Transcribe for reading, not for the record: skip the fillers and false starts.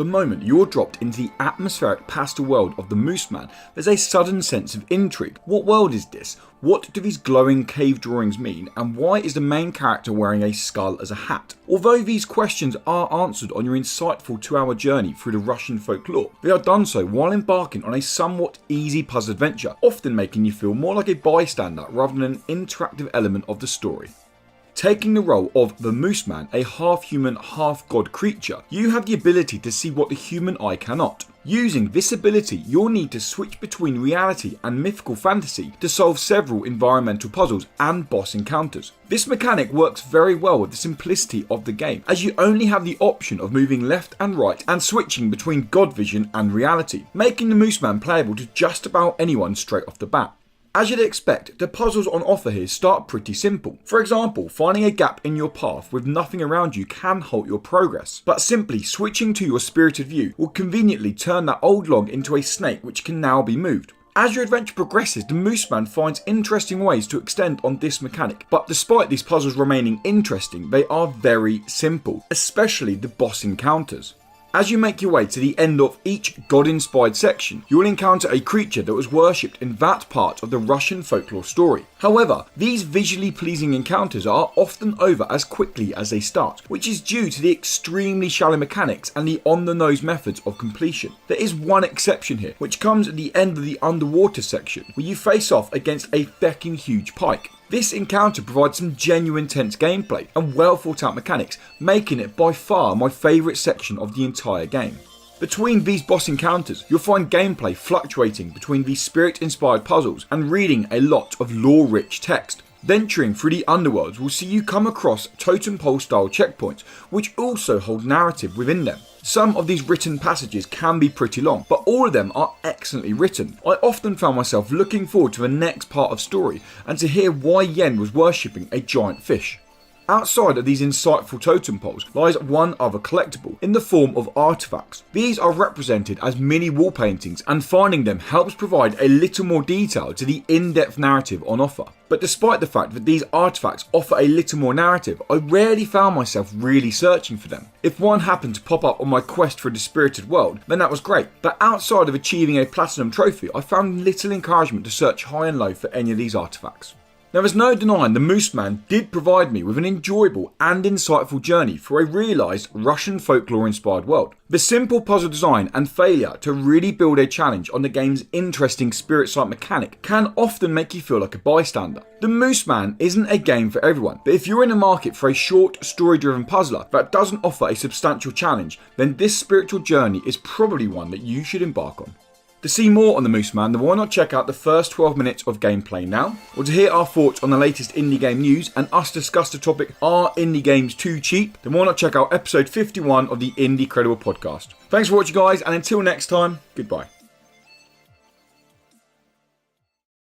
The moment you're dropped into the atmospheric pastel world of the Mooseman, there's a sudden sense of intrigue. What world is this? What do these glowing cave drawings mean, and why is the main character wearing a skull as a hat? Although these questions are answered on your insightful 2-hour journey through the Russian folklore, they are done so while embarking on a somewhat easy puzzle adventure, often making you feel more like a bystander rather than an interactive element of the story. Taking the role of the Mooseman, a half-human, half-god creature, you have the ability to see what the human eye cannot. Using this ability, you'll need to switch between reality and mythical fantasy to solve several environmental puzzles and boss encounters. This mechanic works very well with the simplicity of the game, as you only have the option of moving left and right and switching between god vision and reality, making the Mooseman playable to just about anyone straight off the bat. As you'd expect, the puzzles on offer here start pretty simple. For example, finding a gap in your path with nothing around you can halt your progress, but simply switching to your spirited view will conveniently turn that old log into a snake which can now be moved. As your adventure progresses, the Mooseman finds interesting ways to extend on this mechanic, but despite these puzzles remaining interesting, they are very simple, especially the boss encounters. As you make your way to the end of each god-inspired section, you will encounter a creature that was worshipped in that part of the Russian folklore story. However, these visually pleasing encounters are often over as quickly as they start, which is due to the extremely shallow mechanics and the on-the-nose methods of completion. There is one exception here, which comes at the end of the underwater section, where you face off against a fecking huge pike. This encounter provides some genuine tense gameplay and well thought out mechanics, making it by far my favourite section of the entire game. Between these boss encounters, you'll find gameplay fluctuating between these spirit-inspired puzzles and reading a lot of lore-rich text. Venturing through the underworlds will see you come across totem pole style checkpoints, which also hold narrative within them. Some of these written passages can be pretty long, but all of them are excellently written. I often found myself looking forward to the next part of story and to hear why Yen was worshipping a giant fish. Outside of these insightful totem poles lies one other collectible in the form of artifacts. These are represented as mini wall paintings, and finding them helps provide a little more detail to the in-depth narrative on offer. But despite the fact that these artifacts offer a little more narrative, I rarely found myself really searching for them. If one happened to pop up on my quest for the spirited world, then that was great, but outside of achieving a platinum trophy, I found little encouragement to search high and low for any of these artifacts. Now, there's no denying the Mooseman did provide me with an enjoyable and insightful journey through a realised Russian folklore-inspired world. The simple puzzle design and failure to really build a challenge on the game's interesting spirit-sight mechanic can often make you feel like a bystander. The Mooseman isn't a game for everyone, but if you're in the market for a short, story-driven puzzler that doesn't offer a substantial challenge, then this spiritual journey is probably one that you should embark on. To see more on the Mooseman, then why not check out the first 12 minutes of gameplay now? Or to hear our thoughts on the latest indie game news and us discuss the topic, are indie games too cheap? Then why not check out episode 51 of the Indie Credible podcast. Thanks for watching guys, and until next time, goodbye.